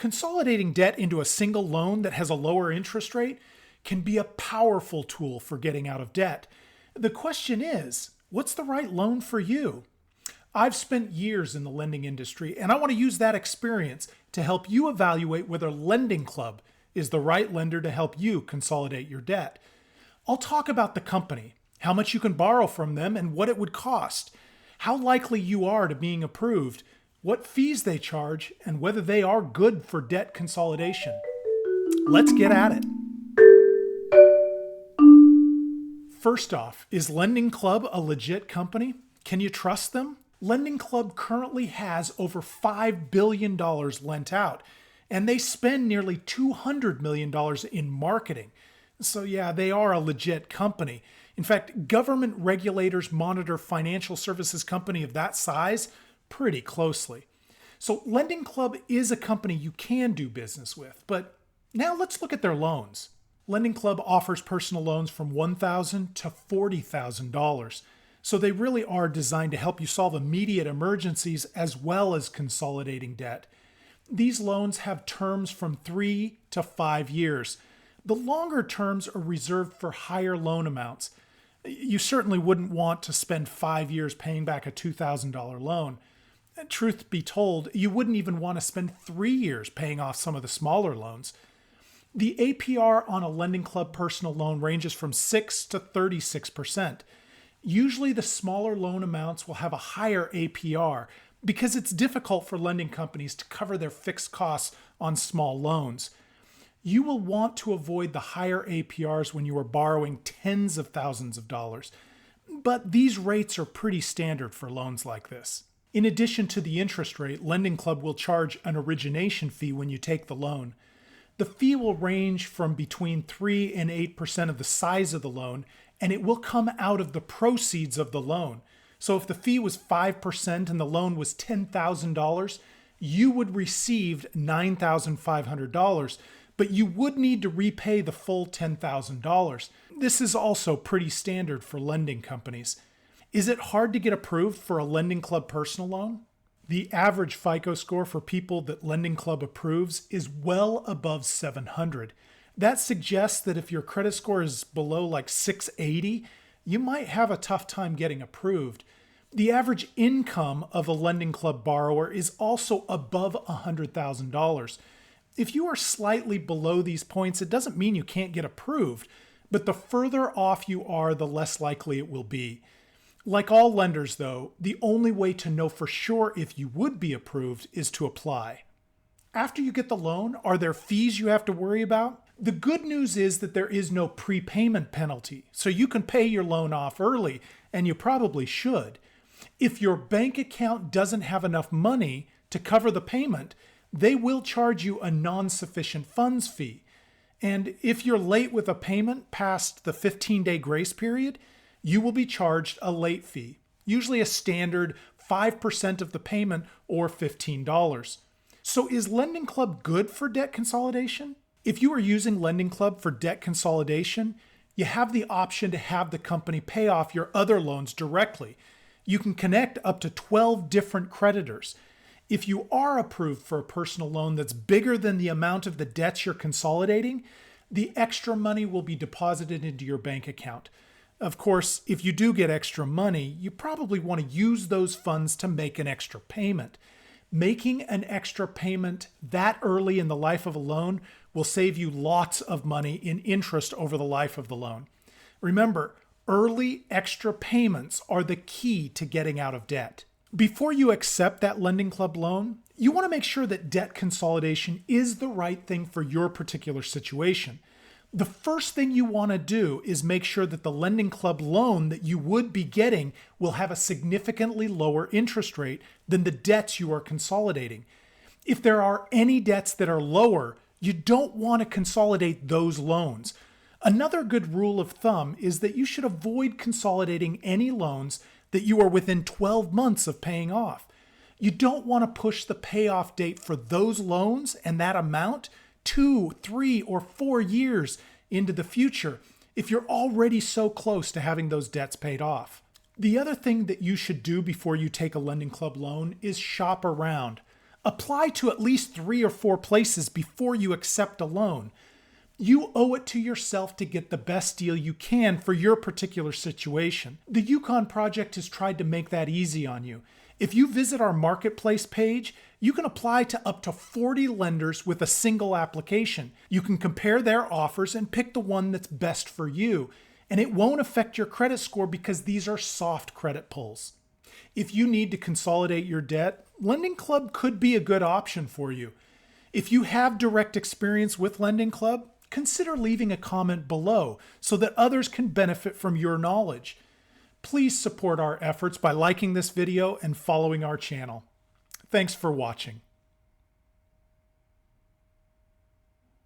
Consolidating debt into a single loan that has a lower interest rate can be a powerful tool for getting out of debt. The question is, what's the right loan for you? I've spent years in the lending industry, and I want to use that experience to help you evaluate whether LendingClub is the right lender to help you consolidate your debt. I'll talk about the company, how much you can borrow from them and what it would cost, how likely you are to being approved, what fees they charge, and whether they are good for debt consolidation. Let's get at it. First off, is LendingClub a legit company? Can you trust them? LendingClub currently has over $5 billion lent out, and they spend nearly $200 million in marketing. So yeah, they are a legit company. In fact, government regulators monitor financial services company of that size pretty closely. So LendingClub is a company you can do business with, but now let's look at their loans. LendingClub offers personal loans from $1,000 to $40,000. So they really are designed to help you solve immediate emergencies as well as consolidating debt. These loans have terms from 3 to 5 years. The longer terms are reserved for higher loan amounts. You certainly wouldn't want to spend 5 years paying back a $2,000 loan. Truth be told, you wouldn't even want to spend 3 years paying off some of the smaller loans. The APR on a LendingClub personal loan ranges from 6 to 36%. Usually the smaller loan amounts will have a higher APR because it's difficult for lending companies to cover their fixed costs on small loans. You will want to avoid the higher APRs when you are borrowing tens of thousands of dollars, but these rates are pretty standard for loans like this. In addition to the interest rate, LendingClub will charge an origination fee when you take the loan. The fee will range from between 3 and 8% of the size of the loan, and it will come out of the proceeds of the loan. So if the fee was 5% and the loan was $10,000, you would receive $9,500, but you would need to repay the full $10,000. This is also pretty standard for lending companies. Is it hard to get approved for a LendingClub personal loan? The average FICO score for people that LendingClub approves is well above 700. That suggests that if your credit score is below like 680, you might have a tough time getting approved. The average income of a LendingClub borrower is also above $100,000. If you are slightly below these points, it doesn't mean you can't get approved, but the further off you are, the less likely it will be. Like all lenders, though, the only way to know for sure if you would be approved is to apply. After you get the loan, are there fees you have to worry about? The good news is that there is no prepayment penalty, so you can pay your loan off early, and you probably should. If your bank account doesn't have enough money to cover the payment, they will charge you a non-sufficient funds fee. And if you're late with a payment past the 15-day grace period, you will be charged a late fee, usually a standard 5% of the payment or $15. So is LendingClub good for debt consolidation? If you are using LendingClub for debt consolidation, you have the option to have the company pay off your other loans directly. You can connect up to 12 different creditors. If you are approved for a personal loan that's bigger than the amount of the debts you're consolidating, the extra money will be deposited into your bank account. Of course, if you do get extra money, you probably want to use those funds to make an extra payment. Making an extra payment that early in the life of a loan will save you lots of money in interest over the life of the loan. Remember, early extra payments are the key to getting out of debt. Before you accept that LendingClub loan, you want to make sure that debt consolidation is the right thing for your particular situation. The first thing you want to do is make sure that the LendingClub loan that you would be getting will have a significantly lower interest rate than the debts you are consolidating. If there are any debts that are lower, you don't want to consolidate those loans. Another good rule of thumb is that you should avoid consolidating any loans that you are within 12 months of paying off. You don't want to push the payoff date for those loans and that amount 2, 3, or 4 years into the future if you're already so close to having those debts paid off. The other thing that you should do before you take a LendingClub loan is shop around. Apply to at least 3 or 4 places before you accept a loan. You owe it to yourself to get the best deal you can for your particular situation. The Yukon Project has tried to make that easy on you. If you visit our marketplace page, you can apply to up to 40 lenders with a single application. You can compare their offers and pick the one that's best for you. And it won't affect your credit score because these are soft credit pulls. If you need to consolidate your debt, LendingClub could be a good option for you. If you have direct experience with LendingClub, consider leaving a comment below so that others can benefit from your knowledge. Please support our efforts by liking this video and following our channel. Thanks for watching.